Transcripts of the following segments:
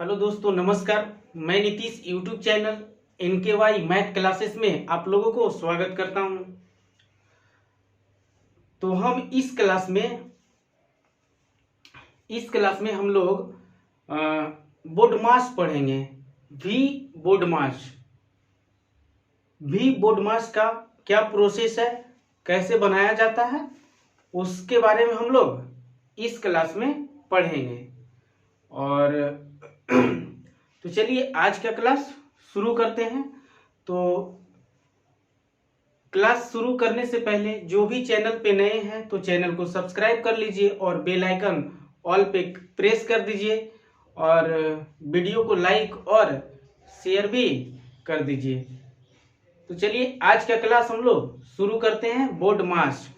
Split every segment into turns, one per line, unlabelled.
Hello दोस्तों, नमस्कार। मैं Nitish YouTube channel NKY math classes में आप लोगों को स्वागत करता हूं। तो हम इस क्लास में हम लोग बोर्ड मास पढ़ेंगे। वी बोर्ड मास का क्या प्रोसेस है, कैसे बनाया जाता है, उसके बारे में हम लोग इस क्लास में पढ़ेंगे। और तो चलिए आज का क्लास शुरू करते हैं। तो क्लास शुरू करने से पहले जो भी चैनल पे नए हैं तो चैनल को सब्सक्राइब कर लीजिए और बेल आइकन ऑल पे प्रेस कर दीजिए और वीडियो को लाइक और शेयर भी कर दीजिए। तो चलिए आज का क्लास हम लोग शुरू करते हैं। बोर्ड मास,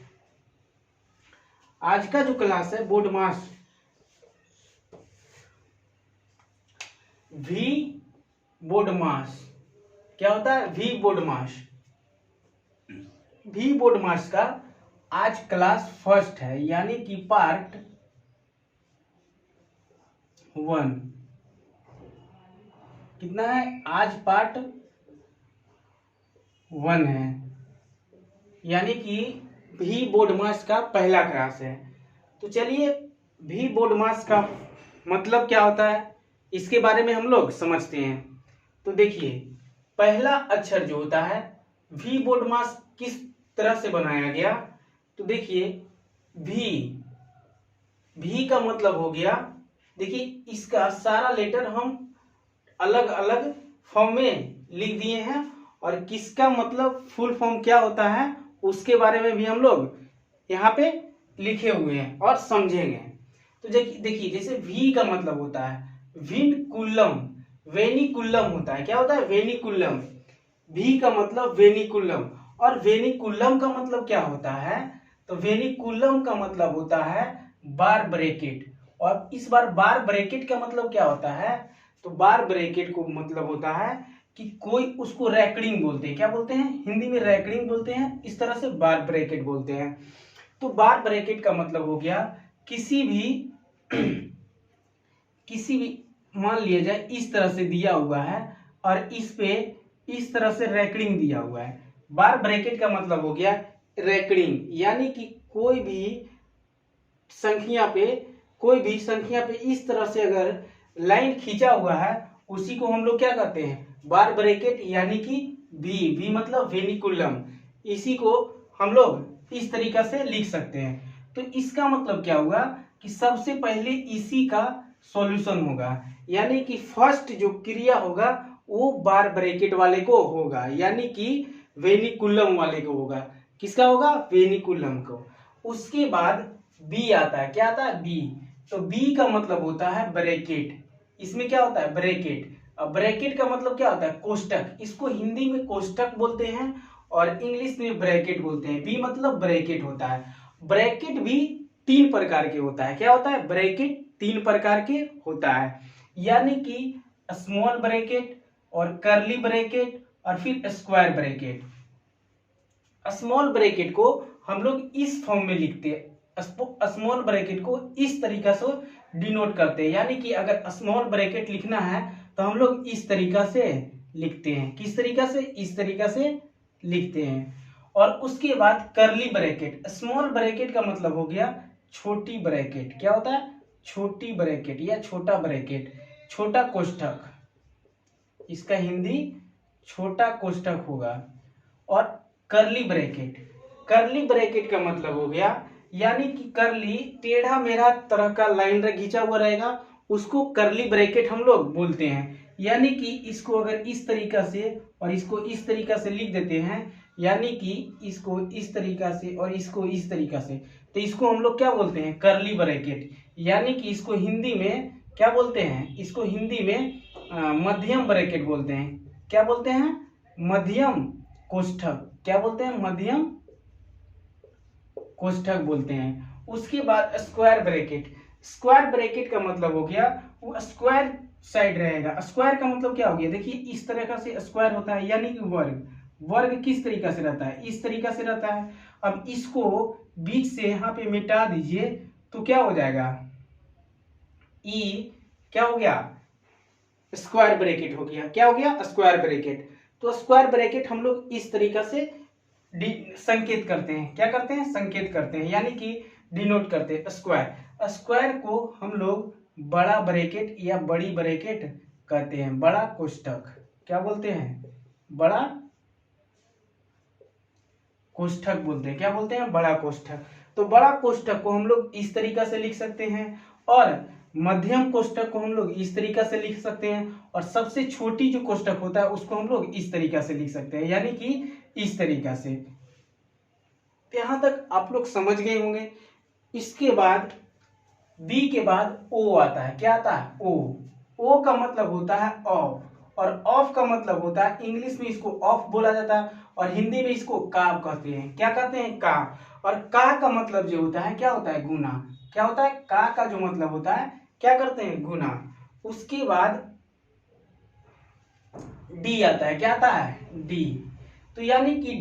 आज का जो क्लास है बोर्ड मास, वी बोर्ड मास क्या होता है? वी बोर्ड मास का आज क्लास फर्स्ट है, यानी कि पार्ट 1। कितना है आज? पार्ट 1 है, यानी कि वी बोर्ड मास का पहला क्लास है। तो चलिए वी बोर्ड मास का मतलब क्या होता है इसके बारे में हम लोग समझते हैं। तो देखिए, पहला अक्षर जो होता है, वी बोर्ड मास किस तरह से बनाया गया। तो देखिए भी का मतलब हो गया, देखिए इसका सारा लेटर हम अलग अलग फॉर्म में लिख दिए हैं और किसका मतलब फुल फॉर्म क्या होता है उसके बारे में भी हम लोग यहाँ पे लिखे हुए हैं और समझेंगे। तो देखिए जैसे वी का मतलब होता है विनकुलम, वेनिकुलम होता है। क्या होता है? वेनिकुलम। वी का मतलब वेनिकुलम, और वेनिकुलम का मतलब क्या होता है? तो वेनिकुलम का मतलब होता है बार ब्रैकेट। और इस बार ब्रैकेट का मतलब क्या होता है? तो बार ब्रैकेट को मतलब होता है कि कोई उसको रैकडिंग बोलते हैं। क्या बोलते हैं? हिंदी में रैकडिंग बोलते हैं, इस तरह से बार ब्रैकेट बोलते हैं। तो बार ब्रैकेट का मतलब हो गया किसी भी मान लिया जाए इस तरह से दिया हुआ है और इस पे इस तरह से रैकडिंग दिया हुआ है। बार ब्रैकेट का मतलब हो गया रैकडिंग, यानी कि कोई भी संख्या पे इस तरह से अगर लाइन खींचा हुआ है उसी को हम लोग क्या कहते हैं? बार ब्रैकेट, यानी कि वी मतलब वेनिकुलम। इसी को हम लोग इस तरीका से लिख सकते हैं। तो इसका मतलब क्या हुआ कि सबसे पहले इसी का सॉल्यूशन होगा, यानी कि फर्स्ट जो क्रिया होगा वो बार ब्रैकेट वाले को होगा, यानी कि वेनिकुलम वाले को होगा। किसका होगा? वेनिकुलम को। उसके बाद बी आता है। क्या आता है? बी। तो बी का मतलब होता है ब्रैकेट। इसमें क्या होता है? ब्रैकेट। अब ब्रैकेट का मतलब क्या होता है? कोष्टक। इसको हिंदी में कोष्टक बोलते हैं और इंग्लिश में ब्रैकेट बोलते हैं। बी मतलब ब्रैकेट होता है। ब्रैकेट भी 3 प्रकार के होता है। क्या होता है? ब्रैकेट 3 प्रकार के होता है, यानी कि स्मॉल ब्रैकेट और कर्ली ब्रैकेट और फिर स्क्वायर ब्रैकेट। स्मॉल ब्रैकेट को हम लोग इस फॉर्म में लिखते हैं। स्मॉल ब्रैकेट को इस तरीका से डिनोट करते हैं, यानी कि अगर स्मॉल ब्रैकेट लिखना है तो हम लोग इस तरीका से लिखते हैं। किस तरीका से? इस तरीका से लिखते हैं। और उसके बाद कर्ली ब्रैकेट। स्मॉल ब्रैकेट का मतलब हो गया छोटी ब्रैकेट। क्या होता है? छोटी ब्रैकेट या छोटा ब्रैकेट, छोटा कोष्ठक। इसका हिंदी छोटा कोष्ठक होगा। और कर्ली ब्रैकेट का मतलब हो गया, यानी कि कर्ली टेढ़ा मेढ़ा तरह का लाइन खींचा हुआ रहेगा, उसको कर्ली ब्रैकेट हम लोग बोलते हैं। यानी कि इसको अगर इस तरीका से और इसको इस तरीका से लिख देते हैं, यानी कि इसको इस तरीका से और इसको इस तरीका से, तो इसको हम लोग क्या बोलते हैं? Curly bracket. यानी कि इसको हिंदी में क्या बोलते हैं? इसको हिंदी में मध्यम ब्रैकेट बोलते हैं। क्या बोलते हैं? मध्यम कोष्ठक। क्या बोलते हैं? मध्यम कोष्ठक बोलते हैं। उसके बाद स्क्वायर ब्रैकेट का मतलब हो गया वो स्क्वायर साइड रहेगा। स्क्वायर का मतलब क्या हो गया? देखिए इस तरह से स्क्वायर होता है, यानी कि वर्ग किस तरीका से रहता है? इस तरीका से रहता है। अब इसको बीच से यहाँ पे मिटा दीजिए तो क्या हो जाएगा? ई क्या हो गया? स्क्वायर ब्रैकेट हो गया। क्या हो गया? Square bracket. तो स्क्वायर ब्रैकेट हम लोग इस तरीका से संकेत करते हैं। क्या करते हैं? संकेत करते हैं, यानी कि डिनोट करते हैं। स्क्वायर, स्क्वायर को हम लोग बड़ा ब्रैकेट या बड़ी ब्रैकेट कहते हैं। बड़ा कोष्ठक क्या बोलते हैं? बड़ा कोष्ठक बोलते हैं। क्या बोलते हैं? बड़ा कोष्ठक। तो बड़ा कोष्ठक को हम लोग इस तरीका से लिख सकते हैं, और मध्यम कोष्ठक को हम लोग इस तरीका से लिख सकते हैं, और सबसे छोटी जो कोष्ठक होता है उसको हम लोग इस तरीका से लिख सकते हैं, यानी कि इस तरीका से। यहां तक आप लोग समझ गए होंगे। इसके बाद बी के बाद ओ आता है। क्या आता है? ओ। ओ का मतलब होता है ऑफ, और ऑफ का मतलब होता है, इंग्लिश में इसको ऑफ बोला जाता है और हिंदी में इसको का कहते हैं। क्या कहते हैं? का। और का मतलब जो होता है क्या होता है? गुना। क्या होता है? का जो मतलब होता है क्या करते हैं? गुना। उसके बाद डी आता है। क्या आता है? डी। तो यानी कि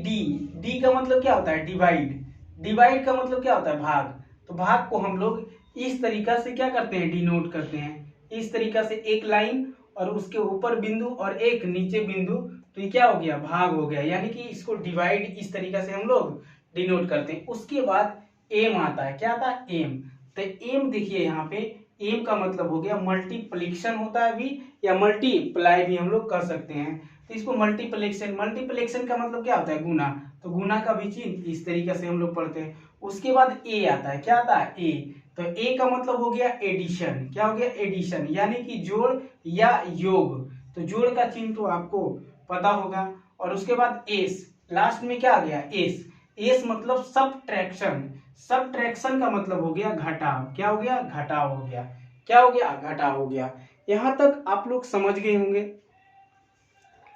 डी का मतलब क्या होता है? डिवाइड। डिवाइड का मतलब क्या होता है? भाग। तो भाग को हम लोग इस तरीका से क्या करते हैं? डिनोट करते हैं। इस तरीका से एक लाइन और उसके ऊपर बिंदु और एक नीचे बिंदु, तो ये क्या हो गया? भाग हो गया। यानी कि इसको डिवाइड इस तरीका से हम लोग डिनोट करते हैं। उसके बाद एम आता है। क्या आता है? एम। तो एम देखिए यहाँ पे, एम का मतलब हो गया मल्टीप्लिकेशन होता है भी, या मल्टीप्लाई भी हम लोग कर सकते हैं। तो इसको मल्टीप्लिकेशन, मल्टीप्लिकेशन का मतलब क्या होता है? गुना। तो गुना का भी चिन्ह इस तरीके से हम लोग पढ़ते हैं। उसके बाद ए आता है। क्या आता है? ए। तो ए का मतलब हो गया एडिशन। क्या हो गया? एडिशन, यानी कि जोड़ या योग। तो जोड़ का चिन्ह तो आपको पता होगा। और उसके बाद एस, लास्ट में क्या आ गया? एस। एस मतलब सबट्रैक्शन। सबट्रैक्शन का मतलब हो गया घटाव। क्या हो गया? घटाव हो गया। क्या हो गया? घटाव हो गया। यहां तक आप लोग समझ गए होंगे।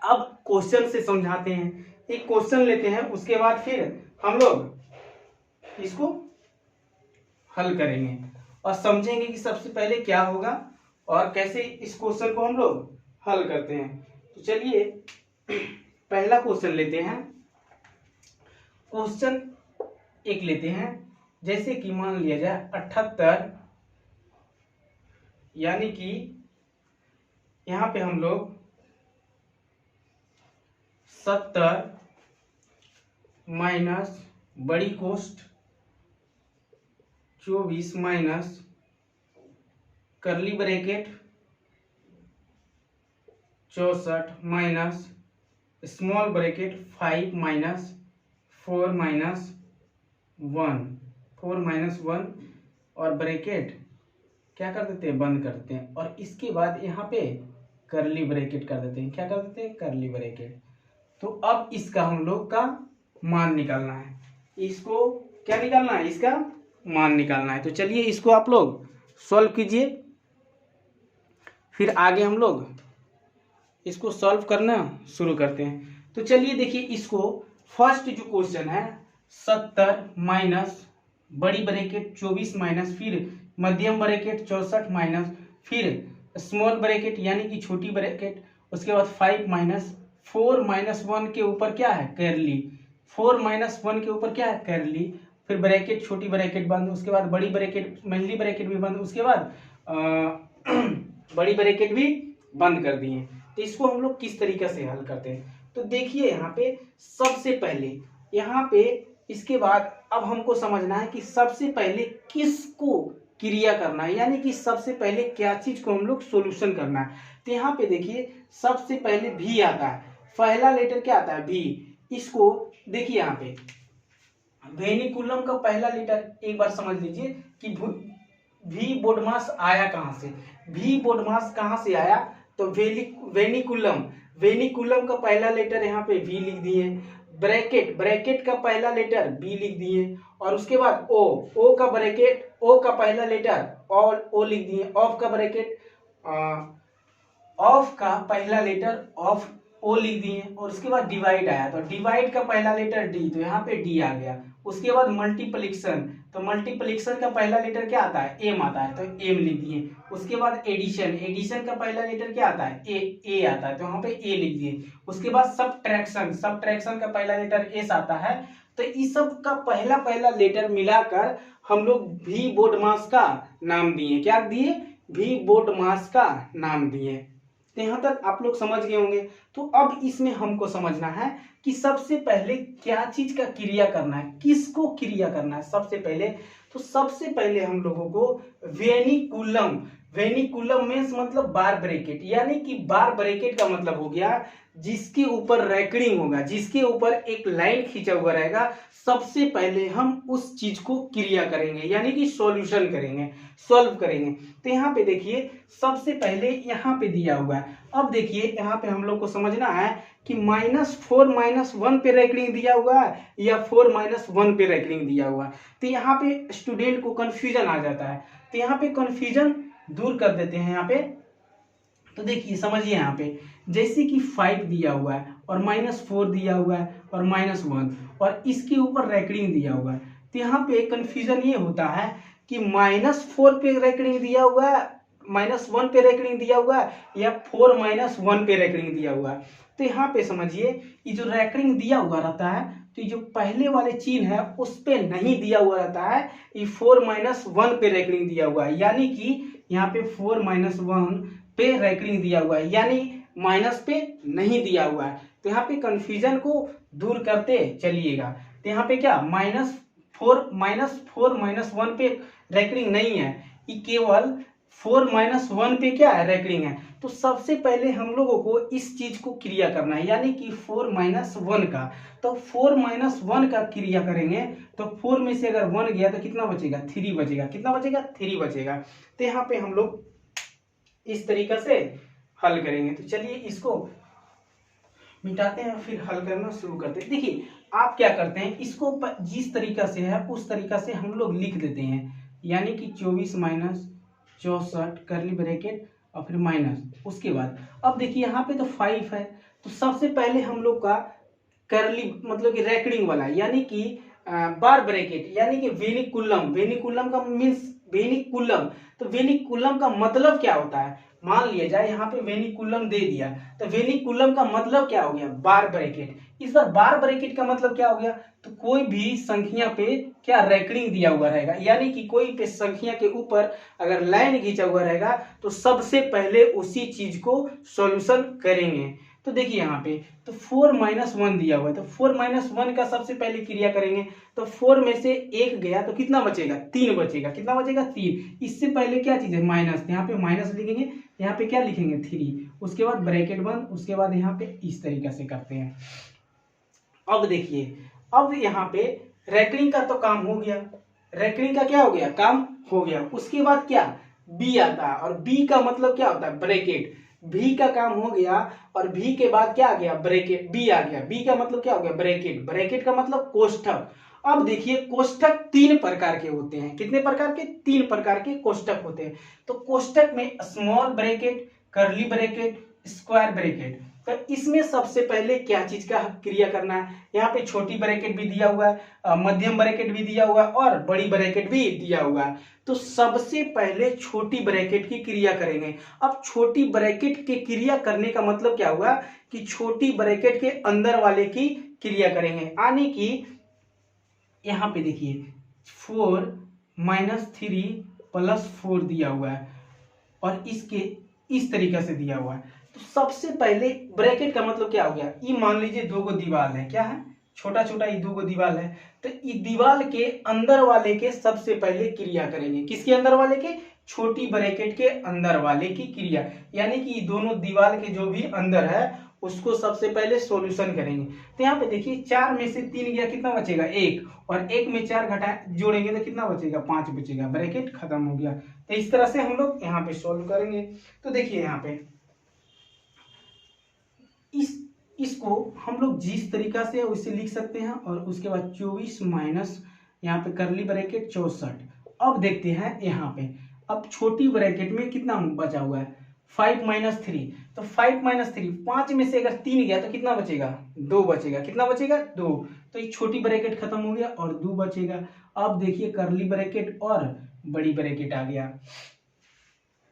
अब क्वेश्चन से समझाते हैं। एक क्वेश्चन लेते हैं, उसके बाद फिर हम लोग इसको हल करेंगे और समझेंगे कि सबसे पहले क्या होगा और कैसे इस क्वेश्चन को हम लोग हल करते हैं। तो चलिए पहला क्वेश्चन लेते हैं। क्वेश्चन एक लेते हैं, जैसे कि मान लिया जाए 78, यानी कि यहां पे हम लोग 70 माइनस बड़ी कोष्ठ 24 माइनस करली bracket 64 minus small bracket 5 minus 4 minus 1 और ब्रैकेट क्या कर देते हैं? बंद कर देते हैं। और इसके बाद यहाँ पे करली ब्रैकेट कर देते हैं। क्या कर देते हैं? करली ब्रैकेट। तो अब इसका हम लोग का मान निकालना है। इसको क्या निकालना है? इसका मान निकालना है। तो चलिए इसको आप लोग सॉल्व कीजिए, फिर आगे हम लोग इसको सॉल्व करना शुरू करते हैं। तो चलिए देखिए, इसको फर्स्ट जो क्वेश्चन है 70 माइनस बड़ी ब्रैकेट 24 माइनस फिर मध्यम ब्रैकेट 64 माइनस फिर स्मॉल ब्रैकेट यानी कि छोटी ब्रैकेट, उसके बाद 5 माइनस 4 माइनस 1 के ऊपर क्या है? करली। 4 माइनस 1 के ऊपर क्या है? करली। फिर ब्रैकेट छोटी ब्रैकेट बंद, उसके बाद बड़ी ब्रैकेट मंझली ब्रैकेट भी बंद, उसके बाद बड़ी ब्रैकेट भी बंद कर दिए। तो इसको हम लोग किस तरीके से हल करते हैं? तो देखिए यहाँ पे सबसे पहले यहाँ पे इसके बाद अब हमको समझना है कि सबसे पहले किसको क्रिया करना है, यानी कि सबसे पहले क्या चीज को हम लोग सॉल्यूशन करना है। तो यहाँ पे देखिए सबसे पहले भी आता है। पहला लेटर क्या आता है? भी। इसको देखिए यहाँ पे वेनिकुलम का पहला लेटर एक बार समझ लीजिए कि भी बोडमास आया कहां से? भी बोडमास कहां से आया? तो वेनिकुलम, वेनिकुलम का पहला लेटर यहाँ पे वी लिख दिए। ब्रैकेट, ब्रैकेट का पहला लेटर बी लिख दिए। और उसके बाद ओ, ओ का ब्रैकेट, ओ का पहला लेटर और ओ लिख दिए। ऑफ का ब्रैकेट, ऑफ का पहला लेटर ऑफ ओ लिख दिए। और उसके बाद डिवाइड आया, तो डिवाइड का पहला लेटर डी, तो यहाँ पे डी आ गया। उसके बाद मल्टीप्लिकेशन, तो मल्टीप्लिकेशन का पहला लेटर क्या आता है? एम आता है, तो एम लिख दिए। उसके बाद एडिशन, एडिशन का पहला लेटर क्या आता है? ए आता है, तो यहाँ पे ए लिख दिए। उसके बाद सबट्रैक्शन, सबट्रैक्शन का पहला लेटर एस आता है। तो इस सब का पहला पहला लेटर मिलाकर हम लोग भी बोडमास का नाम दिए। क्या दिए? भी बोडमास का नाम दिए। तो यहाँ तक आप लोग समझ गए होंगे। तो अब इसमें हमको समझना है कि सबसे पहले क्या चीज का क्रिया करना है, किसको क्रिया करना है सबसे पहले। तो सबसे पहले हम लोगों को वेनिकुलम, वेनिकुलम मीन्स मतलब बार ब्रैकेट, यानी कि बार ब्रैकेट का मतलब हो गया जिसके ऊपर रैकरिंग होगा, जिसके ऊपर एक लाइन खींचा हुआ रहेगा, सबसे पहले हम उस चीज को क्रिया करेंगे, यानी कि सॉल्यूशन करेंगे, सॉल्व करेंगे। तो यहाँ पे देखिए सबसे पहले यहाँ पे दिया हुआ है। अब देखिए यहाँ पे हम लोग को समझना है कि -4 -1 पे रैकरिंग दिया हुआ है या 4 -1 पे रैकरिंग दिया हुआ है। तो यहाँ पे स्टूडेंट को कंफ्यूजन आ जाता है। तो यहाँ पे कंफ्यूजन दूर कर देते हैं यहाँ पे। तो देखिए समझिए यहाँ पे जैसे कि 5 दिया हुआ है और -4 दिया हुआ है और -1 और इसके ऊपर रैकरिंग दिया हुआ है। तो यहाँ पे कंफ्यूजन ये होता है कि -4 पे रैकरिंग दिया हुआ है, -1 पे रैकरिंग दिया हुआ है या 4 -1 पे रैकरिंग दिया हुआ है। तो यहाँ पे समझिए ये जो रैकरिंग दिया हुआ रहता है, तो ये जो पहले वाले चिन्ह है उस पे नहीं दिया हुआ रहता है, ये 4 -1 पे रैकरिंग दिया हुआ है, यानी कि यहाँ पे 4 -1 पे रैकरिंग दिया हुआ है, यानी माइनस पे नहीं दिया हुआ है। तो यहाँ पे कंफ्यूजन को दूर करते चलिएगा। तो यहाँ पे क्या -4 -1 पे रैकरिंग नहीं है, ये केवल 4 -1 पे क्या है रैकरिंग है। तो सबसे पहले हम लोगों को इस चीज को क्रिया करना है, यानी कि 4 -1 का। तो 4 -1 का क्रिया करेंगे तो 4 में से अगर 1 गया तो कितना बचेगा, 3 बचेगा। कितना बचेगा, 3 बचेगा। तो यहाँ पे हम लोग इस तरीके से हल करेंगे। तो चलिए इसको मिटाते हैं फिर हल करना शुरू करते हैं। देखिए आप क्या करते हैं, इसको जिस तरीका से है उस तरीका से हम लोग लिख देते हैं, यानी कि 24 - 64 करली ब्रैकेट और फिर माइनस, उसके बाद अब देखिए यहाँ पे तो 5 है। तो सबसे पहले हम लोग का करली मतलब कि रैकरिंग वाला, यानी कि बार ब्रैकेट, यानी कि वेनिकुलम, वेनिकुलम का मीन्स वेनिकुलम। तो वेनिकुलम का मतलब क्या होता है, मान लिया जाए यहाँ पे वेनिकुलम दे दिया, तो वेनिकुलम का मतलब क्या हो गया, बार ब्रैकेट। इस बार बार ब्रैकेट का मतलब क्या हो गया, तो कोई भी संख्या पे क्या रैकरिंग दिया हुआ रहेगा, यानी कि कोई पे संख्या के ऊपर अगर लाइन खींचा हुआ रहेगा तो सबसे पहले उसी चीज को सॉल्यूशन करेंगे। तो देखिए यहाँ पे तो 4 -1 दिया हुआ है, तो 4 -1 का सबसे पहले क्रिया करेंगे। तो 4 में से 1 गया तो कितना बचेगा, 3 बचेगा। कितना बचेगा, 3। इससे पहले क्या चीज है, माइनस, यहाँ पे माइनस लिखेंगे, यहाँ पे क्या लिखेंगे, 3, उसके बाद ब्रैकेट बंद, उसके बाद यहाँ पे इस तरीके से करते हैं। अब देखिए अब यहाँ पे रैकरिंग का तो काम हो गया, रैकरिंग का क्या हो गया, काम हो गया। उसके बाद क्या, बी आता है, और बी का मतलब क्या होता है, ब्रैकेट। भी का काम हो गया और भी के बाद क्या आ गया, ब्रैकेट, बी आ गया। बी का मतलब क्या हो गया, ब्रैकेट। ब्रैकेट का मतलब कोष्ठक। अब देखिए कोष्ठक 3 प्रकार के होते हैं। कितने प्रकार के, 3 प्रकार के कोष्ठक होते हैं। तो कोष्ठक में स्मॉल ब्रैकेट, करली ब्रैकेट, स्क्वायर ब्रैकेट। तो इसमें सबसे पहले क्या चीज का क्रिया करना है, यहाँ पे छोटी ब्रैकेट भी दिया हुआ है, मध्यम ब्रैकेट भी दिया हुआ है और बड़ी ब्रैकेट भी दिया हुआ है। तो सबसे पहले छोटी ब्रैकेट की क्रिया करेंगे। अब छोटी ब्रैकेट के क्रिया करने का मतलब क्या हुआ कि छोटी ब्रैकेट के अंदर वाले की क्रिया करेंगे, यानी कि यहाँ पे देखिए 4 -3 +4 दिया हुआ है और इसके इस तरीके से दिया हुआ है। तो सबसे पहले ब्रैकेट का मतलब क्या हो गया, ये मान लीजिए 2 गो दीवार है, क्या है, छोटा छोटा ये 2 गो दीवार है। तो ये दीवार के अंदर वाले के सबसे पहले क्रिया करेंगे। किसके अंदर वाले के, छोटी ब्रैकेट के अंदर वाले की क्रिया, यानी कि दोनों दीवार के जो भी अंदर है उसको सबसे पहले सॉल्यूशन करेंगे। तो यहाँ पे देखिए 4 में से 3 गया, कितना बचेगा, 1, और 1 में 4 घटा जोड़ेंगे तो कितना बचेगा, 5 बचेगा। ब्रैकेट खत्म हो गया। तो इस तरह से हम लोग यहाँ पे सॉल्व करेंगे। तो देखिए यहाँ पे इसको हम लोग जिस तरीका से उसे लिख सकते हैं, और उसके बाद 24 माइनस यहाँ पे करली ब्रैकेट 64। अब देखते हैं यहाँ पे, अब छोटी ब्रैकेट में कितना बचा हुआ है, 5 -3। तो 5 -3, 5 में से अगर 3 गया तो कितना बचेगा, 2 बचेगा। कितना बचेगा, 2। तो ये छोटी ब्रैकेट खत्म हो गया और 2 बचेगा। अब देखिए करली ब्रैकेट और बड़ी ब्रैकेट आ गया।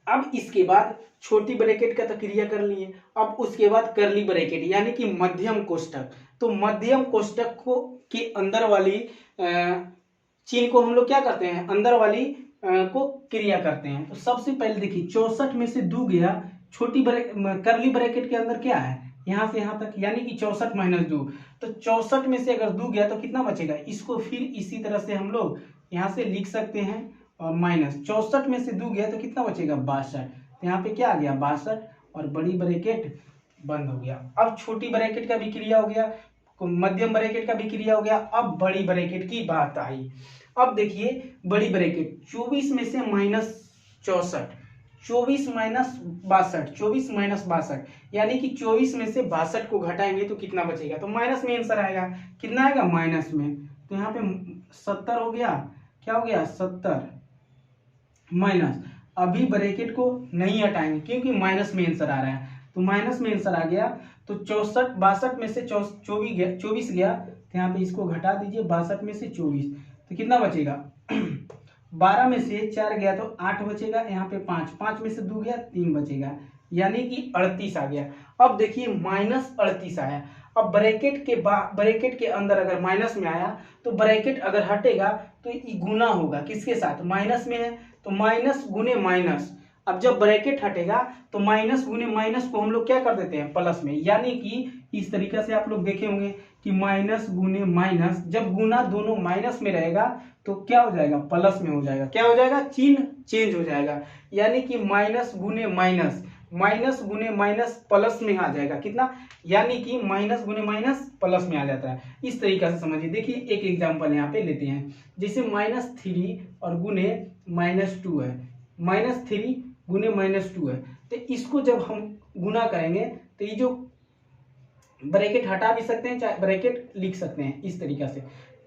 अब इसके बाद छोटी ब्रैकेट का तो क्रिया कर लिए, अब उसके बाद करली ब्रैकेट यानी कि मध्यम कोष्ठक। तो मध्यम कोष्ठक को के अंदर वाली चिन्ह को हम लोग क्या करते हैं, अंदर वाली को क्रिया करते हैं। तो सबसे पहले देखिए 64 में से 2 गया, छोटी करली ब्रैकेट के अंदर क्या है, यहाँ से यहाँ तक, यानी कि 64 माइनस 2। तो 64 में से अगर 2 गया तो कितना बचेगा, इसको फिर इसी तरह से हम लोग यहाँ से लिख सकते हैं, और माइनस 64 में से 2 गया तो कितना बचेगा 62। तो यहाँ पे क्या आ गया 62, और बड़ी ब्रैकेट बंद हो गया। अब छोटी ब्रैकेट का भी क्रिया हो गया, मध्यम ब्रैकेट का भी क्रिया हो गया। अब बड़ी ब्रैकेट की बात आई। अब देखिए बड़ी ब्रैकेट 24 में से माइनस 64, 24 माइनस 62, 24 माइनस 62, यानी कि 24 में से 62 को घटाएंगे तो कितना बचेगा, तो माइनस में आंसर आएगा। कितना आएगा माइनस में, तो यहाँ पे 70 हो गया, क्या हो गया 70 माइनस, अभी ब्रैकेट को नहीं हटाएंगे क्योंकि माइनस में आंसर आ रहा है, तो माइनस में आंसर आ गया। तो 64 62 में से 24 गया, तो यहाँ पे इसको घटा दीजिए, 62 में से 24, तो कितना बचेगा 12 में से 4 गया तो 8 बचेगा, यहाँ पे 5 में से 2 गया 3 बचेगा, यानी कि 38 आ गया। अब देखिए माइनस 38 आया। अब ब्रैकेट के अंदर अगर माइनस में आया तो ब्रैकेट अगर हटेगा तो ये गुना होगा किसके साथ, माइनस में है तो माइनस गुने माइनस। अब जब ब्रैकेट हटेगा तो माइनस गुने माइनस को हम लोग क्या कर देते हैं प्लस में, यानी कि इस तरीके से आप लोग देखे होंगे कि माइनस गुने माइनस, जब गुना दोनों माइनस में रहेगा तो क्या हो जाएगा प्लस में हो जाएगा, क्या हो जाएगा चिन्ह चेंज हो जाएगा, यानी कि माइनस गुने माइनस, माइनस गुने माइनस प्लस में आ जाएगा कितना, यानी कि माइनस गुने माइनस प्लस में आ जाता है। इस तरीके से समझिए। देखिए एक एग्जांपल यहाँ पे लेते हैं, जैसे -3 और गुने -2 है, -3 गुने -2 है, तो इसको जब हम गुना करेंगे तो ये जो ब्रैकेट हटा भी सकते हैं, चाहे ब्रैकेट लिख सकते हैं इस तरीके से।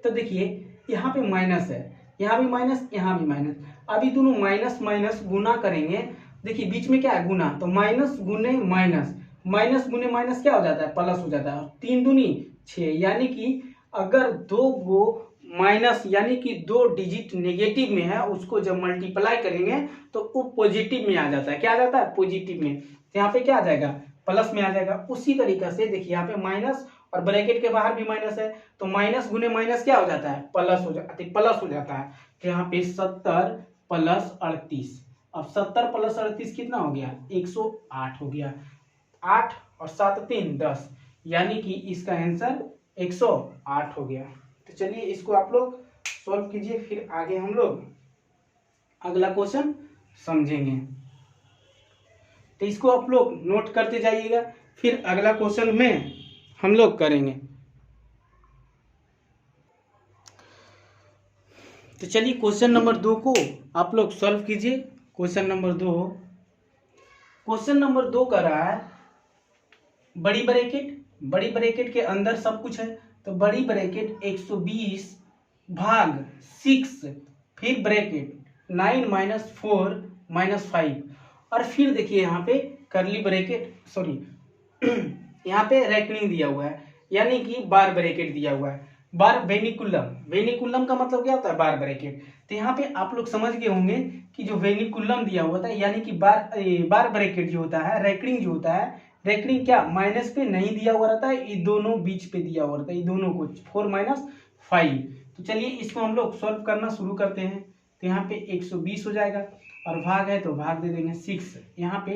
तो देखिए यहाँ पे माइनस है, यहाँ भी माइनस, यहाँ भी माइनस, अभी दोनों माइनस माइनस गुना करेंगे, देखिए बीच में क्या है गुना, तो माइनस गुने माइनस, माइनस गुने माइनस क्या हो जाता है प्लस हो जाता है, 3 दूनी 6, यानी कि अगर 2 गो माइनस यानी कि 2 डिजिट नेगेटिव में है, उसको जब मल्टीप्लाई करेंगे तो वो पॉजिटिव में आ जाता है, क्या आ जाता है पॉजिटिव में, तो यहाँ पे क्या आ जाएगा प्लस में आ जाएगा। उसी तरीके से देखिए यहाँ पे माइनस और ब्रैकेट के बाहर भी माइनस है, तो माइनस गुने माइनस क्या हो जाता है प्लस हो जाता है। तो यहाँ पे 70 प्लस 38, अब 70 प्लस 38 कितना हो गया 108 हो गया, 8 और 7 3 10, यानी कि इसका आंसर 108 हो गया। तो चलिए इसको आप लोग सॉल्व कीजिए, फिर आगे हम लोग अगला क्वेश्चन समझेंगे। तो इसको आप लोग नोट करते जाइएगा, फिर अगला क्वेश्चन में हम लोग करेंगे। तो चलिए क्वेश्चन नंबर 2 को आप लोग सॉल्व कीजिए। क्वेश्चन नंबर 2 कर रहा है बड़ी ब्रैकेट के अंदर सब कुछ है, तो बड़ी ब्रैकेट 120 भाग 6, फिर ब्रैकेट 9 - 4 - 5, और फिर देखिए यहाँ पे करली ब्रैकेट यहाँ पे रेकनिंग दिया हुआ है, यानी कि बार ब्रैकेट दिया हुआ है। बार वेनिकुलम का मतलब क्या होता है बार ब्रैकेट। तो यहाँ पे आप लोग समझ गए होंगे कि जो वेनिकुलम दिया हुआ था, यानी कि बार ब्रैकेट जो होता है, रेकनिंग जो होता है, रेकनिंग क्या माइनस पे नहीं दिया हुआ रहता है, ये दोनों बीच पे दिया हुआ रहता है, ये दोनों को 4 - 5। तो चलिए इसको हम लोग सॉल्व करना शुरू करते हैं। तो यहाँ पे 120 हो जाएगा, और भाग है तो भाग दे देंगे 6, यहाँ पे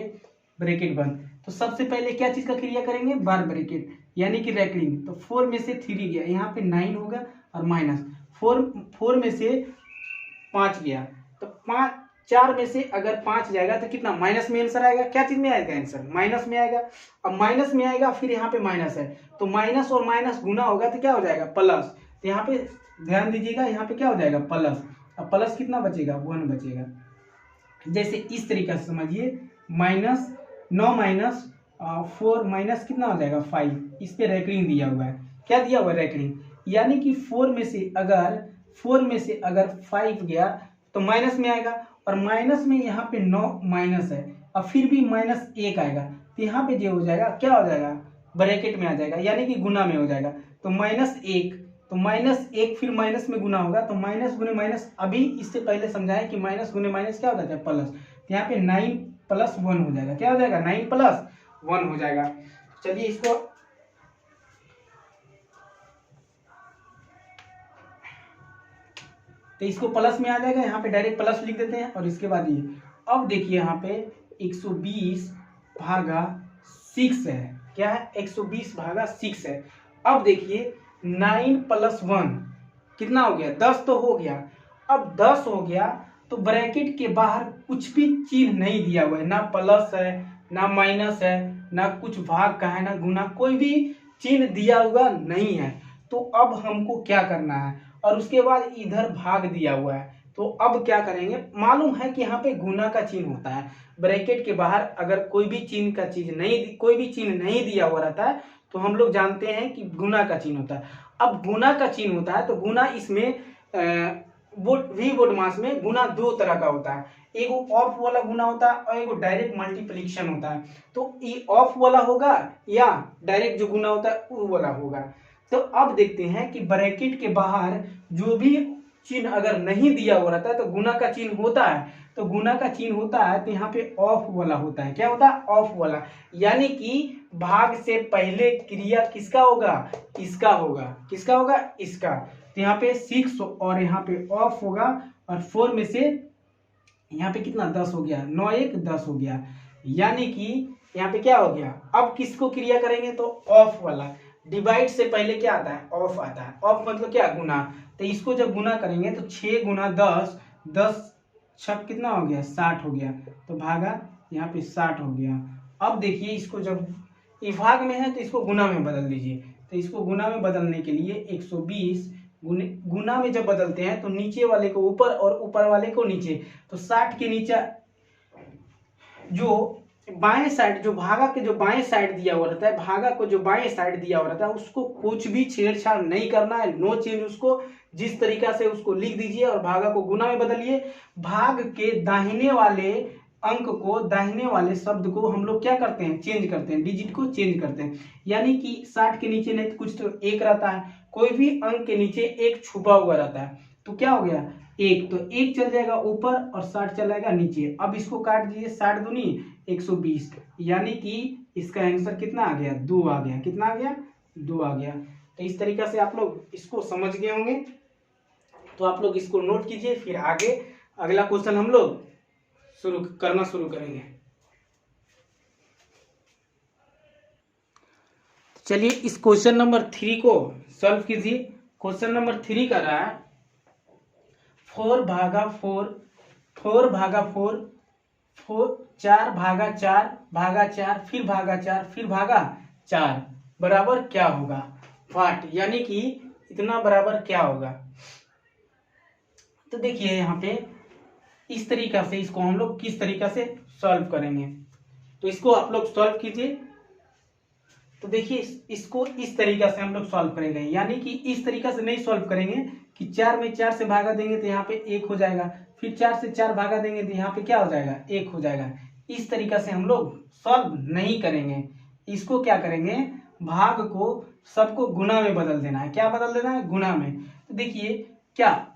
ब्रैकेट बंद। तो सबसे पहले क्या चीज का क्रिया करेंगे बार ब्रैकेट, यानी कि रेकनिंग। तो 4 में से 3 गया, यहाँ पे 9 होगा, और माइनस 4 में से 5 गया, तो 4 में से अगर 5 जाएगा तो कितना माइनस में आंसर आएगा, क्या चीज में आएगा आंसर माइनस में आएगा। अब माइनस में आएगा, फिर यहाँ पे माइनस है, तो माइनस और माइनस गुना होगा तो क्या हो जाएगा प्लस। तो यहाँ पे ध्यान दीजिएगा, यहाँ पे क्या हो जाएगा प्लस, अब प्लस कितना बचेगा 1 बचेगा। जैसे इस तरीके से समझिए, -9 - 4 माइनस कितना हो जाएगा 5, इस पे रेकनिंग दिया हुआ है, क्या दिया हुआ है रेकनिंग, यानी कि 4 में से अगर 5 गया तो माइनस में आएगा, और माइनस में यहाँ पे 9 माइनस है, और फिर भी -1 आएगा, तो यहाँ पे जो हो जाएगा क्या हो जाएगा ब्रैकेट में आ जाएगा, यानी कि गुना में हो जाएगा। तो -1, तो -1 फिर माइनस में गुना होगा, तो माइनस गुने माइनस, अभी इससे पहले समझाएं कि माइनस गुने माइनस क्या होता है प्लस। तो यहाँ पे 9 + 1 हो जाएगा, क्या हो जाएगा 9 + 1 हो जाएगा। चलिए इसको तो इसको प्लस में आ जाएगा, यहाँ पे डायरेक्ट प्लस लिख देते हैं, और इसके बाद ये अब देखिए यहाँ पे 120 भागा 6 है। क्या है? 120 भागा 6 है। अब देखिए 9 + 1 कितना हो गया? 10 तो हो गया। अब 10 हो गया तो ब्रैकेट के बाहर कुछ भी चिन्ह नहीं दिया हुआ है, ना प्लस है ना माइनस है ना कुछ भाग का है ना गुना, कोई भी चिन्ह दिया हुआ नहीं है। तो अब हमको क्या करना है? और उसके बाद इधर भाग दिया हुआ है, तो अब क्या करेंगे? मालूम है कि यहाँ पे गुना का चिन्ह होता है। ब्रैकेट के बाहर अगर कोई भी चिन्ह का कोई भी चिन्ह नहीं दिया हुआ रहता है तो हम लोग जानते हैं कि गुना का चिन्ह होता है। अब गुना का चिन्ह होता है तो गुना इसमें वी बोडमास में गुना दो तरह का होता है, एगो ऑफ वाला गुना होता है और एगो डायरेक्ट मल्टीप्लिकेशन होता है। तो ये ऑफ वाला होगा या डायरेक्ट जो गुना होता है वो वाला होगा। तो अब देखते हैं कि ब्रैकेट के बाहर जो भी चिन्ह अगर नहीं दिया हुआ रहता है तो गुना का चिन्ह होता है, तो गुना का चिन्ह होता है तो यहाँ पे ऑफ वाला होता है। क्या होता है? ऑफ वाला। यानी कि भाग से पहले क्रिया किसका होगा? इसका होगा। किसका होगा? इसका। तो यहाँ पे 6 और यहाँ पे ऑफ होगा और 4 में से यहाँ पे कितना? 10 हो गया। 9 1 10 हो गया। यानी कि यहाँ पे क्या हो गया? अब किसको क्रिया करेंगे? तो ऑफ वाला। डिवाइड से पहले क्या आता है? ऑफ आता है। ऑफ मतलब क्या? गुना। तो इसको जब गुना करेंगे तो 6 × 10, 10 छक कितना हो गया? 60 हो गया। तो भागा यहाँ पे 60 हो गया। अब देखिए इसको जब ये भाग में है तो इसको गुना में बदल दीजिए। तो इसको गुना में बदलने के लिए 120 गुना में जब बदलते हैं तो नीचे वाले को ऊपर और ऊपर वाले को नीचे। तो 60 के नीचे जो बाएं साइड, जो भागा के जो बाएं साइड दिया हुआ रहता है, भागा को जो बाएं साइड दिया हुआ रहता है उसको कुछ भी छेड़छाड़ नहीं करना है, नो चेंज। उसको जिस तरीका से उसको लिख दीजिए और भागा को गुना में बदलिए। भाग के दाहिने वाले अंक को, दाहिने वाले शब्द को हम लोग क्या करते हैं? चेंज करते हैं, डिजिट को चेंज करते हैं। यानी कि 60 के नीचे नहीं तो कुछ तो एक रहता है, कोई भी अंक के नीचे एक छुपा हुआ रहता है। तो क्या हो गया? एक, तो एक चल जाएगा ऊपर और 60 चल जाएगा नीचे। अब इसको काट दीजिए, 60 दूनी 120, यानी कि इसका आंसर कितना आ गया? 2 आ गया। कितना आ गया? 2 आ गया। तो इस तरीका से आप लोग इसको समझ गए होंगे। तो आप लोग इसको नोट कीजिए, फिर आगे अगला क्वेश्चन हम लोग शुरू करेंगे। चलिए इस क्वेश्चन नंबर 3 को सॉल्व कीजिए। क्वेश्चन नंबर 3 कर रहा है 4 भागा 4, 4 भागा 4, 4 भागा 4 भागा 4 फिर भागा 4 फिर भागा 4 बराबर क्या होगा? वाट, यानी कि इतना बराबर क्या होगा? तो देखिए यहाँ पे इस तरीका से इसको हम लोग किस तरीका से सॉल्व करेंगे, तो इसको आप लोग सॉल्व कीजिए। तो देखिए इसको इस तरीका से हम लोग सॉल्व करेंगे, यानी कि इस तरीका से नहीं सॉल्व करेंगे कि 4 में 4 से भागा देंगे तो यहाँ पे 1 हो जाएगा, फिर 4 से 4 भागा देंगे तो यहाँ पे क्या हो जाएगा? 1 हो जाएगा। इस तरीका से हम लोग सॉल्व नहीं करेंगे। इसको क्या करेंगे? भाग को सबको गुना में बदल देना है। क्या बदल देना है? गुना में। तो देखिए क्या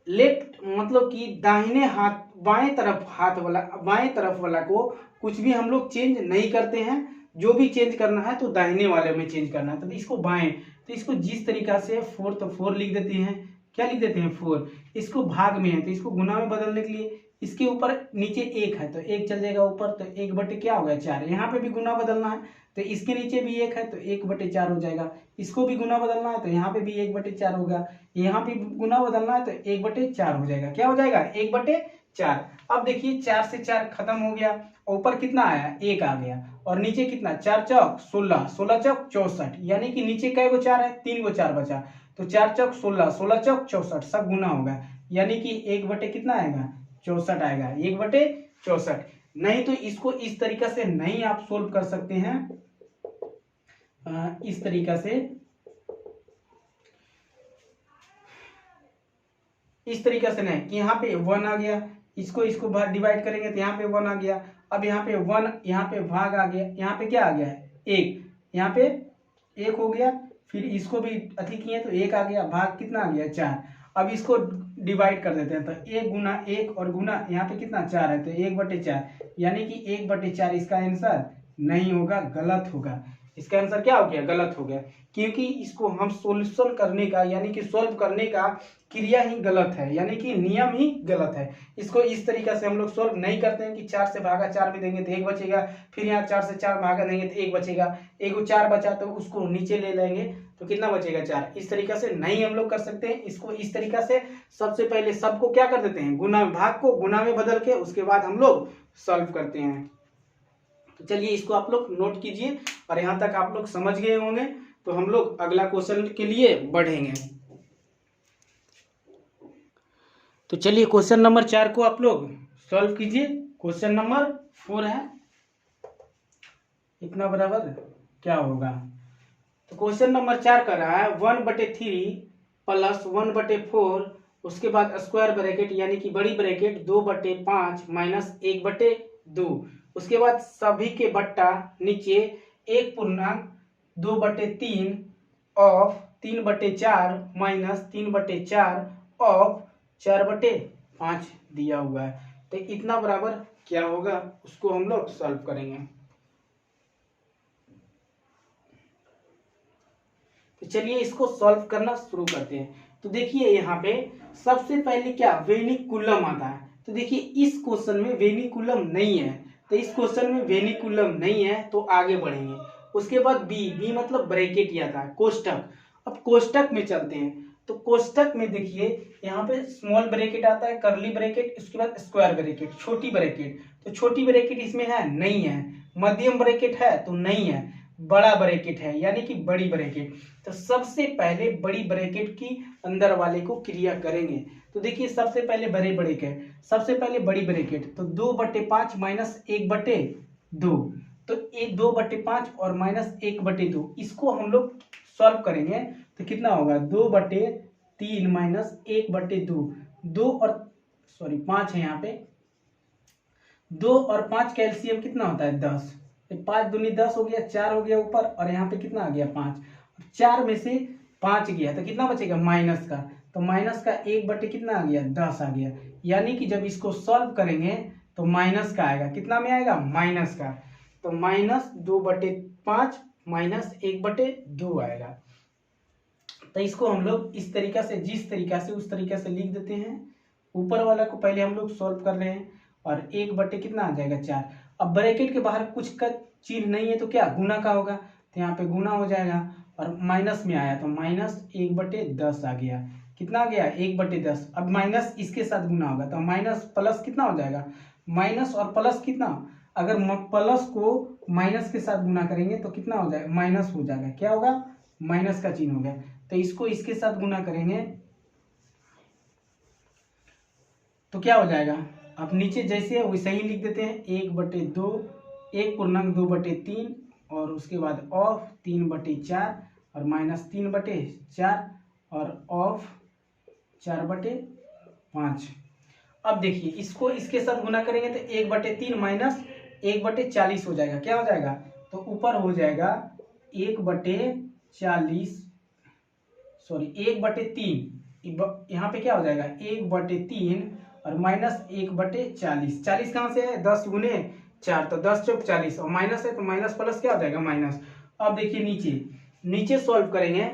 लेफ्ट मतलब कि दाहिने हाथ, बाएं तरफ वाला को कुछ भी हम लोग चेंज नहीं करते हैं। जो भी चेंज करना है तो दाहिने वाले में चेंज करना है। तो इसको बाएं, तो इसको जिस तरीका से 4 तो 4 लिख देते हैं। क्या लिख देते हैं? 4। इसको भाग में है तो इसको गुना में बदलने के लिए इसके ऊपर नीचे 1 है तो 1 चल जाएगा ऊपर, तो 1/4 क्या हो गया? 4। यहाँ पे भी गुना बदलना है तो इसके नीचे भी 1 है तो 1/4 हो जाएगा। इसको भी गुना बदलना है तो यहाँ पे भी 1/4 होगा। यहाँ पे गुना बदलना है तो 1/4 हो जाएगा। क्या हो जाएगा? 1/4। अब देखिए 4 से 4 खत्म हो गया, ऊपर कितना आया? 1 आ गया और नीचे कितना? 4 चौक 16, 16 चौक 64, यानी कि नीचे कै गो 4 है? 3 गो 4 बचा। तो 4 चौक 16, 16 चौक 64, सब गुना होगा, यानी कि 1/, कितना आएगा? 64 आएगा। 1/64। नहीं तो इसको इस तरीका से नहीं आप सोल्व कर सकते हैं, इस तरीका से, इस तरीका से नहीं कि यहाँ पे 1 आ गया, इसको डिवाइड करेंगे तो यहाँ पे 1 आ गया। अब यहाँ पे 1, यहाँ पे भाग आ गया, यहाँ पे क्या आ गया? 1, यहाँ पे 1 हो गया, फिर इसको भी अति किए तो 1 आ गया, भाग कितना आ गया? 4। अब इसको डिवाइड कर देते हैं तो 1 गुना 1 और गुना यहाँ पे कितना? 4 है तो 1/4, यानी कि 1/4 इसका आंसर नहीं होगा, गलत होगा। इसका आंसर क्या हो गया, गलत हो गया, क्योंकि इसको हम सोल्यूशन करने का यानी कि सॉल्व करने का क्रिया ही गलत है, यानी कि नियम ही गलत है। इसको इस तरीका से हम लोग सॉल्व नहीं करते हैं कि 4 से भागा 4 में देंगे तो 1 बचेगा, फिर यहाँ 4 से 4 भागा देंगे तो 1 बचेगा, एक 4 बचा तो उसको नीचे ले लेंगे तो कितना बचेगा 4। इस तरीका से नहीं हम लोग कर सकते हैं इसको। इस तरीका से सबसे पहले सबको क्या कर देते हैं, गुना, भाग को गुना में बदल के उसके बाद हम लोग सॉल्व करते हैं। तो चलिए इसको आप लोग नोट कीजिए और यहाँ तक आप लोग समझ गए होंगे। तो हम लोग अगला क्वेश्चन के लिए बढ़ेंगे। तो चलिए क्वेश्चन नंबर 4 को आप लोग सॉल्व कीजिए। क्वेश्चन नंबर 4 है, इतना बराबर क्या होगा। तो क्वेश्चन नंबर 4 कर रहा है 1/3 प्लस 1/4 उसके बाद स्क्वायर ब्रैकेट यानी कि बड़ी ब्रैकेट 2/5 माइनस 1/2 उसके बाद सभी के बट्टा नीचे 1 पूर्णांक 2/3 ऑफ 3/4 माइनस 3/4 ऑफ 4/5 दिया हुआ है। तो इतना बराबर क्या होगा उसको हम लोग सॉल्व करेंगे। तो चलिए इसको सॉल्व करना शुरू करते हैं। तो देखिए यहाँ पे सबसे पहले क्या वेनिकुलम आता है। तो देखिए इस क्वेश्चन में वेनिकुलम नहीं है, तो इस क्वेश्चन में वेनिकुलम नहीं है तो आगे बढ़ेंगे। उसके बाद बी मतलब ब्रैकेट ही आता है, कोष्टक। अब कोष्टक में चलते हैं। तो कोष्टक में देखिए यहाँ पे स्मॉल ब्रैकेट आता है, करली ब्रैकेट, उसके बाद स्क्वायर ब्रैकेट, छोटी ब्रैकेट। तो छोटी ब्रैकेट इसमें है नहीं है, मध्यम ब्रैकेट है तो नहीं है, बड़ा ब्रैकेट है यानी कि बड़ी ब्रैकेट। तो सबसे पहले बड़ी ब्रैकेट की अंदर वाले को क्रिया करेंगे। तो देखिए सबसे पहले बड़े ब्रैकेट, सबसे पहले बड़ी ब्रैकेट तो 2/5 माइनस 1/2, तो 2/5 और माइनस 1/2 इसको हम लोग सॉल्व करेंगे तो कितना होगा 2/3 माइनस 1/2, 2 और 5 है यहाँ पे, 2 और 5 का एलसीएम कितना होता है 10, 5 दूनी 10 हो गया, 4 हो गया ऊपर और यहाँ पे कितना आ गया 5, 4 में से 5 गया तो कितना बचेगा माइनस का, तो माइनस का 1/, कितना आ गया 10 आ गया। यानी कि जब इसको सॉल्व करेंगे तो माइनस का आएगा, कितना में आएगा माइनस का, तो माइनस 2/5 माइनस 1/2 आएगा। तो इसको हम लोग इस तरीका से, जिस तरीका से उस तरीका से लिख देते हैं। ऊपर वाला को पहले हम लोग सॉल्व कर रहे हैं और 1/, कितना आ जाएगा 4। अब ब्रैकेट के बाहर कुछ का चिन्ह नहीं है तो क्या गुना का होगा, तो यहाँ पे गुना हो जाएगा और माइनस में आया तो माइनस 1/10 आ गया, कितना आ गया 1/10। अब माइनस इसके साथ गुना होगा तो माइनस प्लस कितना हो जाएगा, माइनस और प्लस कितना, अगर प्लस को माइनस के साथ गुना करेंगे तो कितना हो जाएगा माइनस हो जाएगा, क्या होगा माइनस का चिन्ह हो गया। तो इसको इसके साथ गुना करेंगे तो क्या हो जाएगा, अब नीचे जैसे है वैसे ही लिख देते हैं 1/2, 1 पूर्णांक 2/3 और उसके बाद ऑफ 3/4 और माइनस 3/4 और ऑफ 4/5। अब देखिए इसको इसके साथ गुना करेंगे तो 1/3 माइनस 1/40 हो जाएगा, क्या हो जाएगा, तो ऊपर हो जाएगा 1/40, सॉरी 1/3, यहाँ पे क्या हो जाएगा 1/3 और माइनस 1/40, 40 कहाँ से है 10 गुने 4 तो 10 चौक 40 और माइनस है तो माइनस प्लस क्या हो जाएगा माइनस। अब देखिए नीचे सॉल्व करेंगे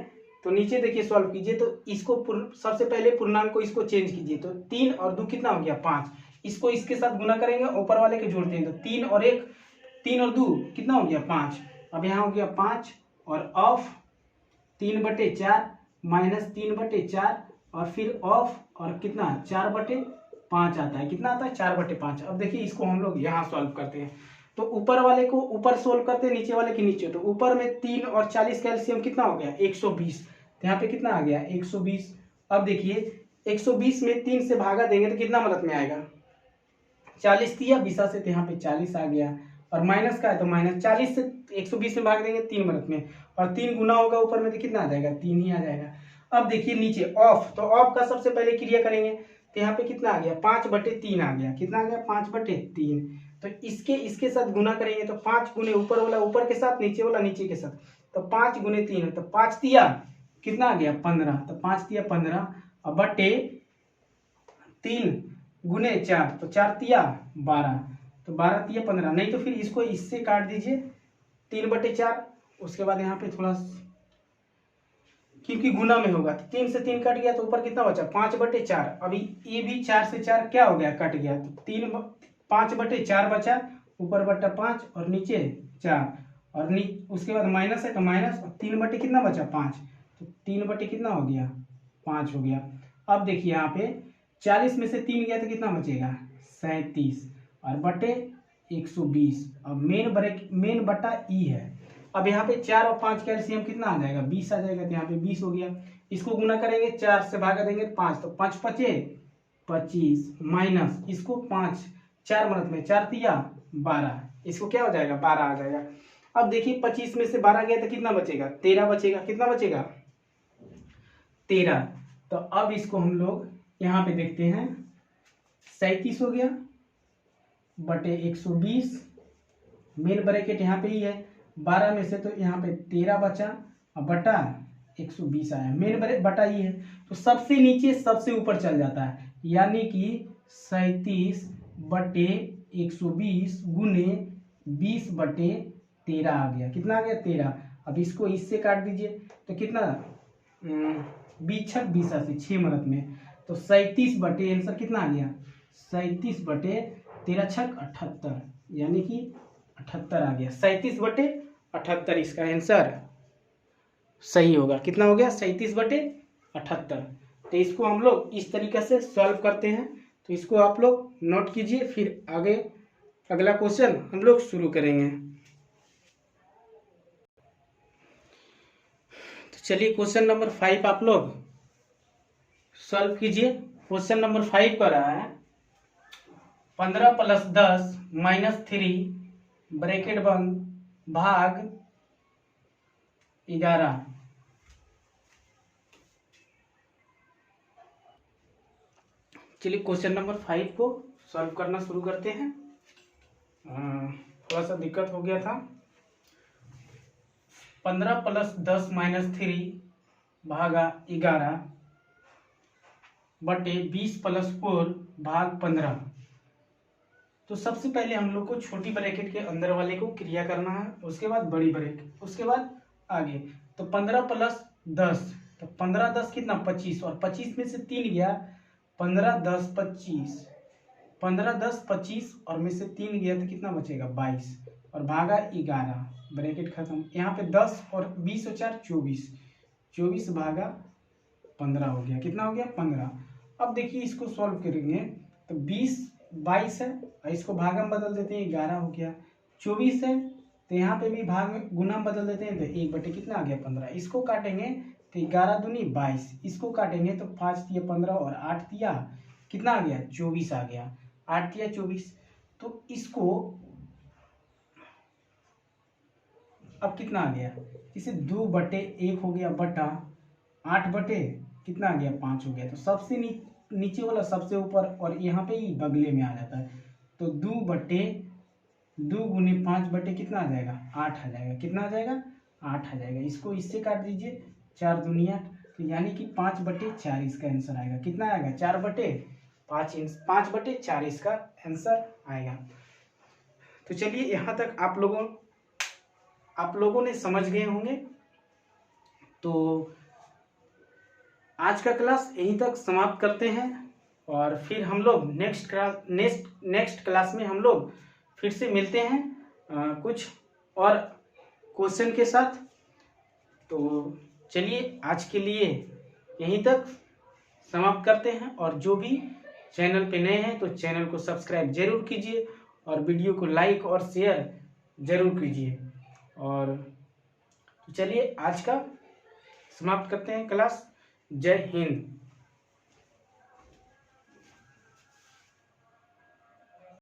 तो नीचे देखिए सॉल्व कीजिए तो इसको सबसे पहले पूर्णांक को इसको चेंज कीजिए तो 3 और 2 कितना हो गया 5, इसको इसके साथ गुना करेंगे ऊपर वाले के जोड़ते हैं तो 3 और 2 कितना हो गया 5। अब यहाँ हो गया 5 और ऑफ 3/4 माइनस 3/4 और फिर ऑफ और कितना 4/5 आता है, कितना आता है 4/5। अब देखिए इसको हम लोग यहाँ सॉल्व करते हैं तो ऊपर वाले को ऊपर सॉल्व करते हैं, नीचे वाले के नीचे। तो ऊपर में 3 और 40 का एलसीएम कितना हो गया 120, तो यहाँ पे कितना आ गया 120। अब देखिए 120 में 3 से भागा देंगे तो कितना मदद में आएगा 40 दिया 20 से, तो यहाँ पे 40 आ गया और माइनस का है तो माइनस 40 से 120 में भाग देंगे 3 मदद में और 3 गुना होगा ऊपर में तो कितना आ जाएगा 3 ही आ जाएगा। अब देखिए नीचे ऑफ, तो ऑफ का सबसे पहले क्रिया करेंगे तो यहाँ पे कितना आ गया 5/3 आ गया, कितना आ गया 5/3। तो इसके साथ गुना करेंगे तो 5 गुने ऊपर वाला ऊपर के साथ नीचे वाला नीचे के साथ, तो 5 गुने 3 तो 5 दिया कितना आ गया 15, तो 5 दिया 15 और बटे 3 गुने 4 तो 4 दिया 12, तो 12 दिया 15, नहीं तो फिर इसको इससे काट दीजिए 3/4 उसके बाद यहाँ पे थोड़ा, क्योंकि गुना में होगा तो 3 से 3 कट गया तो ऊपर कितना बचा 5/4। अभी ये भी 4 से 4 क्या हो गया कट गया, तो 5/4 बचा, ऊपर बटा 5 और नीचे 4, और उसके बाद माइनस है तो माइनस, 3 कितना बचा 5, तो 3 कितना हो गया 5 हो गया। अब देखिए यहाँ पे 40 में से 3 गया तो कितना बचेगा 37 और बटे 120। अब मेन बटा ई है। अब यहाँ पे 4 और 5 का एलसीएम कितना आ जाएगा 20 आ जाएगा, तो यहाँ पे 20 हो गया। इसको गुना करेंगे 4 से भागा देंगे 5, तो 5 पचे 25 माइनस इसको 5 4 मिनट में 4 तिया 12, इसको क्या हो जाएगा 12 आ जाएगा। अब देखिए 25 में से 12 गया तो कितना बचेगा 13 बचेगा, कितना बचेगा 13। तो अब इसको हम लोग यहाँ पे देखते हैं 37 हो गया बटे 120, मेन ब्रैकेट यहाँ पे ही है, 12 में से तो यहाँ पे 13 बचा और बटा 120 आया, मेन ब्रैकेट बटा ही है, तो सबसे नीचे सबसे ऊपर चल जाता है, यानी कि 37 बटे 120 गुने 20/13 आ गया, कितना आ गया 13। अब इसको इससे काट दीजिए तो कितना 20 से 6 मिनट में, तो 37 बटे आंसर कितना आ गया 37/13 छक 78, यानी कि 78 आ गया, 37/78 इसका आंसर सही होगा। कितना हो गया 37/78। तो इसको हम लोग इस तरीके से सॉल्व करते हैं, तो इसको आप लोग नोट कीजिए, फिर आगे अगला क्वेश्चन हम लोग शुरू करेंगे। तो चलिए क्वेश्चन नंबर 5 आप लोग सॉल्व कीजिए। क्वेश्चन नंबर 5 का रहा है 15 + 10 - 3 ब्रैकेट बंद भाग 11। चलिए क्वेश्चन नंबर 5 को सॉल्व करना शुरू करते हैं। थोड़ा सा दिक्कत हो गया था। 15 + 10 - 3 भागा 11 बटे 20 + 4 भाग 15। तो सबसे पहले हम लोग को छोटी ब्रैकेट के अंदर वाले को क्रिया करना है, उसके बाद बड़ी ब्रैकेट, उसके बाद आगे। तो 15 + 10, तो 15 10 कितना 25, और 25 में से 3 गया 15 10 25, 15 10 25 और में से 3 गया तो कितना बचेगा 22 और भागा 11, ब्रैकेट खत्म। यहाँ पे 10 और 20 और 4 24, 24 भागा 15 हो गया, कितना हो गया 15। अब देखिए इसको सॉल्व करेंगे तो 20 22 है और इसको भागा में बदल देते हैं 11 हो गया, 24 है तो यहाँ पे भी भाग में गुना में बदल देते हैं तो 1 बटे कितना आ गया 15। इसको काटेंगे तो 11 दूनी 22, इसको काटेंगे तो 5 तिया 15 और 8 तिया कितना आ गया 24 आ गया, 8 तिया 24। तो इसको अब कितना आ गया, इसे 2 बटे 1 हो गया बटा 8 बटे कितना आ गया 5 हो गया। तो सबसे नीचे वाला सबसे ऊपर और यहाँ पे ही बगले में आ जाता है, तो 2 बटे 2 गुने 5 बटे कितना आ जाएगा 8 आ जाएगा, कितना आ जाएगा 8 आ जाएगा। इसको इससे काट दीजिए 4 दूनी 8, तो यानी कि 5/4 इसका आंसर आएगा, कितना आएगा 4/5, 5/4 इसका आंसर आएगा। तो चलिए यहाँ तक आप लोगों ने समझ गए होंगे। तो आज का क्लास यहीं तक समाप्त करते हैं और फिर हम लोग नेक्स्ट क्लास में हम लोग फिर से मिलते हैं कुछ और क्वेश्चन के साथ। तो चलिए आज के लिए यहीं तक समाप्त करते हैं, और जो भी चैनल पे नए हैं तो चैनल को सब्सक्राइब जरूर कीजिए और वीडियो को लाइक और शेयर जरूर कीजिए। और चलिए आज का समाप्त करते हैं क्लास। जय हिंद।